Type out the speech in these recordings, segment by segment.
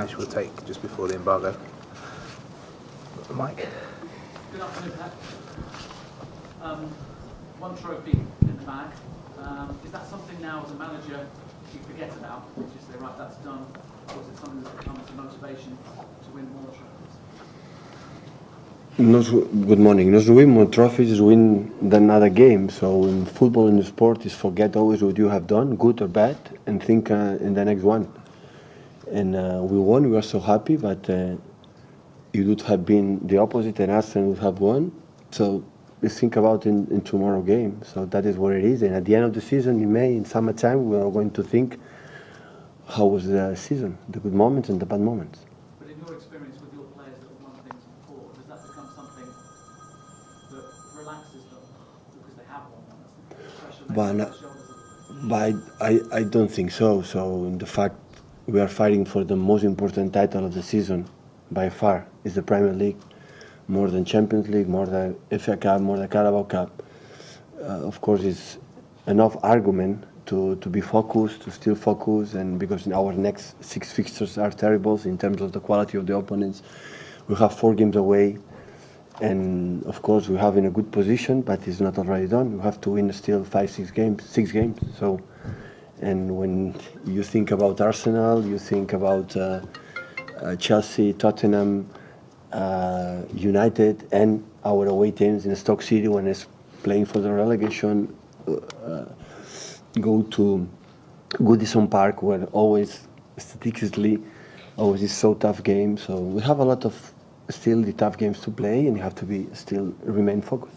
Match will take just before the embargo. Mike. Good afternoon, Pep. One trophy in the bag. Is that something now as a manager you forget about? You just say, right, that's done, or is it something that becomes a motivation to win more trophies? Good morning. Not to win more trophies is win another game. So in football and sport is forget always what you have done, good or bad, and think in the next one. And we won. We were so happy, but it would have been the opposite, and Arsenal would have won. So let's think about in tomorrow game. So that is what it is. And at the end of the season, in May, in summertime, we are going to think how was the season, the good moments and the bad moments. But in your experience with your players that have won things before, does that become something that relaxes them because they have won one? That's the pressure maybe on the shoulders of But I don't think so. So in the fact we are fighting for the most important title of the season by far is the Premier League, more than Champions League, more than FA Cup, more than Carabao Cup. Of course, it's enough argument to be focused, to still focus, and because our next 6 fixtures are terrible in terms of the quality of the opponents. We have 4 games away, and of course we have in a good position, but it's not already done. We have to win still 6 games. So, and when you think about Arsenal, you think about Chelsea, Tottenham, United, and our away teams in Stoke City when it's playing for the relegation, go to Goodison Park, where always statistically always is so tough game. So we have a lot of still the tough games to play, and you have to be still remain focused.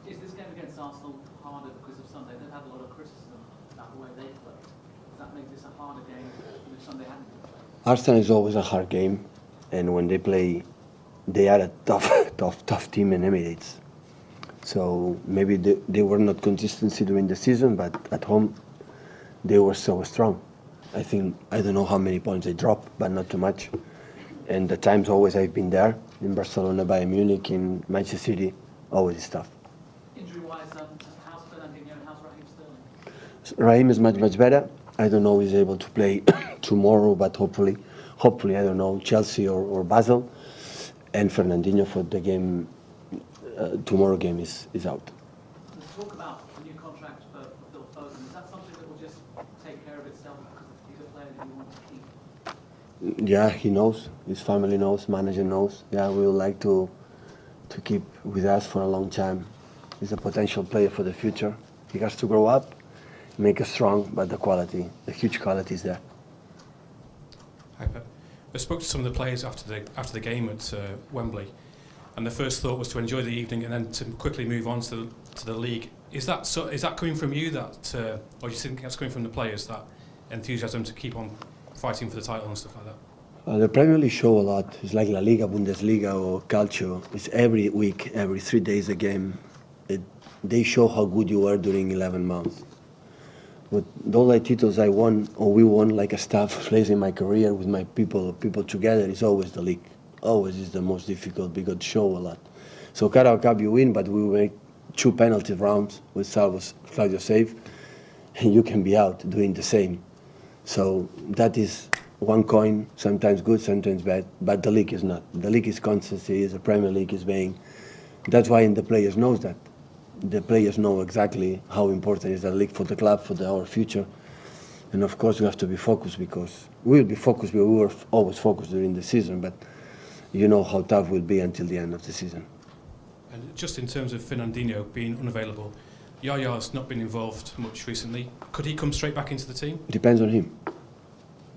Is this game against Arsenal harder because of Sunday? They've had a lot of criticism about the way they play. Does that make this a harder game than if Sunday hadn't been played? Arsenal is always a hard game, and when they play, they are a tough team in Emirates. So maybe they were not consistency during the season, but at home they were so strong. I don't know how many points they dropped, but not too much. And the times always I've been there in Barcelona, Bayern Munich, in Manchester City, always is tough. Injury-wise, how's Fernandinho and how's Raheem Sterling? Raheem is much better. I don't know if he's able to play tomorrow, but hopefully, I don't know, Chelsea or Basel. And Fernandinho for the game, tomorrow game is out. Let's talk about the new contract for Phil Foden. Is that something that will just take care of itself because he's a player that you want to keep? Yeah, he knows. His family knows. Manager knows. Yeah, we would like to keep with us for a long time. He's a potential player for the future. He has to grow up, make us strong, but the huge quality is there. Hi, Pep. I spoke to some of the players after the game at Wembley, and the first thought was to enjoy the evening and then to quickly move on to the league. Is that coming from you, or do you think that's coming from the players, that enthusiasm to keep on fighting for the title and stuff like that? The Premier League show a lot. It's like La Liga, Bundesliga, or Calcio. It's every week, every 3 days a game. They show how good you are during 11 months. But all the titles I won, or we won like a staff place in my career with my people together, is always the league. Always is the most difficult because it show a lot. So Carabao Cup you win, but we make 2 penalty rounds with Claudio save, and you can be out doing the same. So that is one coin, sometimes good, sometimes bad, but the league is not. The league is constancy, the Premier League is being. That's why the players knows that. The players know exactly how important is the league for the club, for our future. And of course we have to be focused, because we will be focused, we were always focused during the season, but you know how tough it will be until the end of the season. And just in terms of Fernandinho being unavailable, Yaya's not been involved much recently. Could he come straight back into the team? It depends on him.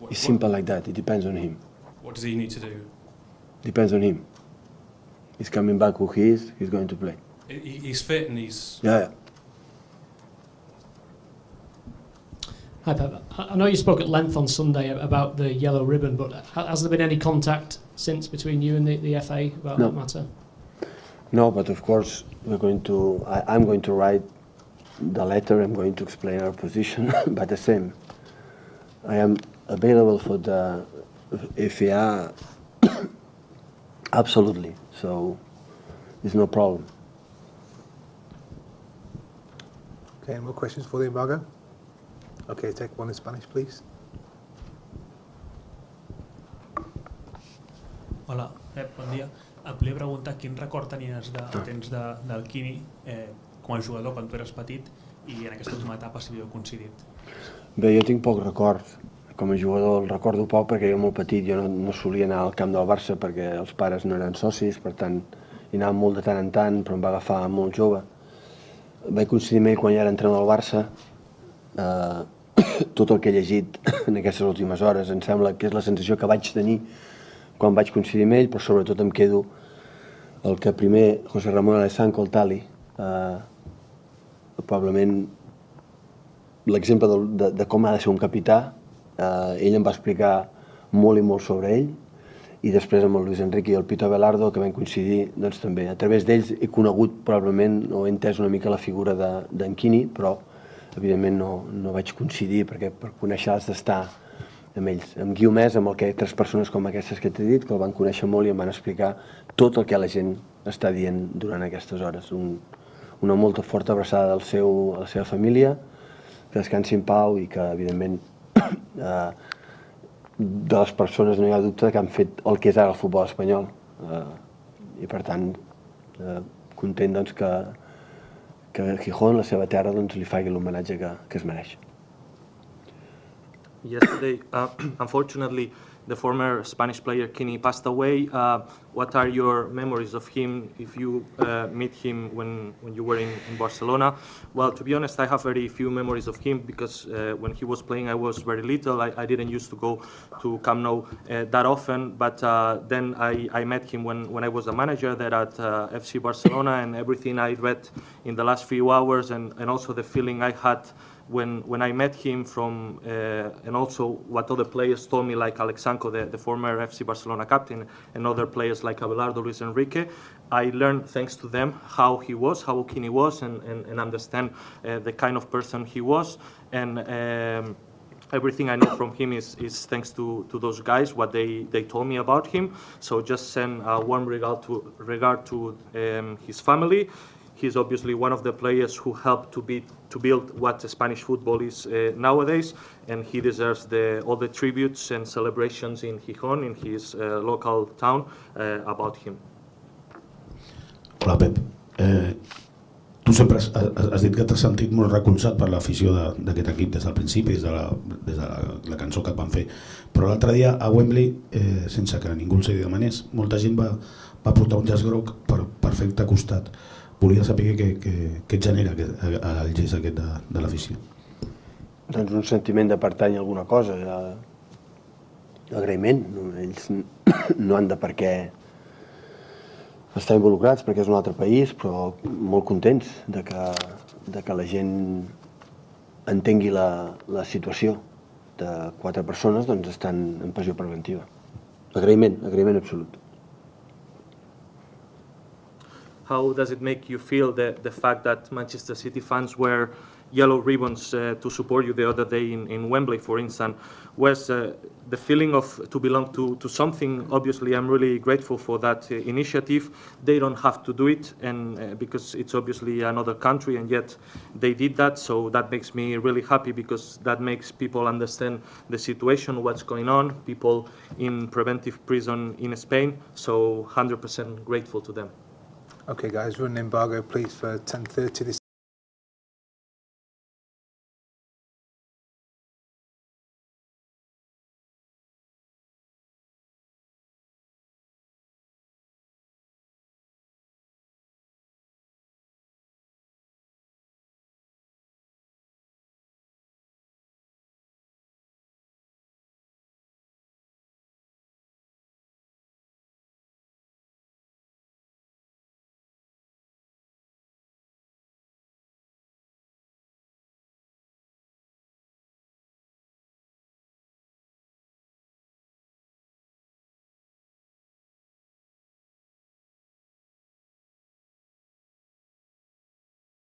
It's simple like that. It depends on him. What does he need to do? Depends on him. He's coming back who he is, he's going to play. He's fit and he's... Yeah. Hi Pep. I know you spoke at length on Sunday about the yellow ribbon, but has there been any contact since between you and the FA about that matter? No, but of course I'm going to write the letter. I'm going to explain our position. But the same, I am available for the FA. Absolutely. So there's no problem. Okay, any more questions for the embargo? Okay, take one in Spanish, please. Hola, Pep, bon dia. Et volia preguntar quin record tenies del Quini com a jugador quan tu eres petit i en aquesta última etapa si havíeu coincidit. Bé, jo tinc pocs records. Com a jugador el recordo poc perquè jo molt petit, jo no solia anar al camp del Barça perquè els pares no eren socis, per tant hi anava molt de tant en tant, però em va agafar molt jove. Vaig coincidir amb ell quan ja era entrenador del Barça. Tot el que he llegit en aquestes últimes hores em sembla que és la sensació que vaig tenir quan vaig coincidir amb ell, però sobretot em quedo el que primer José Ramón Alessanco, el Tali, probablement l'exemple de com ha de ser un capità, ell em va explicar molt i molt sobre ell, i després amb el Luis Enrique i el Pito Abelardo, que vam coincidir, doncs també a través d'ells he conegut probablement o he entès una mica la figura d'en Quini, però evidentment no vaig coincidir perquè per conèixer has d'estar amb ells. Em guio més amb altres persones com aquestes que t'he dit, que el van conèixer molt i em van explicar tot el que la gent està dient durant aquestes hores. Una molta forta abraçada a la seva família, que descansi en pau i que, evidentment, de les persones no hi ha dubte que han fet el que és ara el futbol espanyol. I, per tant, content doncs, que Gijón, la seva terra, doncs, li faci l'homenatge que es mereix. Yesterday, unfortunately, the former Spanish player Quini passed away. What are your memories of him if you meet him when you were in Barcelona? Well, to be honest, I have very few memories of him because when he was playing I was very little. I didn't used to go to Camp Nou that often, but then I met him when I was a manager there at FC Barcelona, and everything I read in the last few hours and also the feeling I had when I met him and also what other players told me, like Alexanco, the former FC Barcelona captain, and other players like Abelardo, Luis Enrique, I learned thanks to them how Quini was, and understand the kind of person he was, and everything I know from him is thanks to those guys, what they told me about him. So just send a warm regard to his family. He's obviously one of the players who helped to build what Spanish football is nowadays, and he deserves all the tributes and celebrations in Gijón, in his local town, about him. Hola, Pep. Tu sempre has dit que t'has sentit molt recolzat per l'afició d'aquest equip des del principi, des de la cançó que et van fer, però l'altre dia a Wembley, sense que ningú els hi demanés, molta gent va portar un llaç groc per fer-te costat. Volia saber què et genera el gest aquest de l'afició. Doncs un sentiment de pertànyer a alguna cosa, agraïment. Ells no han de per què estar involucrats perquè és un altre país, però molt contents de que la gent entengui la situació de 4 persones, doncs estan en pressió preventiva. Agraïment absolut. How does it make you feel the fact that Manchester City fans wear yellow ribbons to support you the other day in Wembley, for instance? Was the feeling of to belong to something? Obviously, I'm really grateful for that initiative. They don't have to do it, and because it's obviously another country, and yet they did that. So that makes me really happy because that makes people understand the situation, what's going on. People in preventive prison in Spain. So 100% grateful to them. Okay, guys, run an embargo, please, for 10:30 this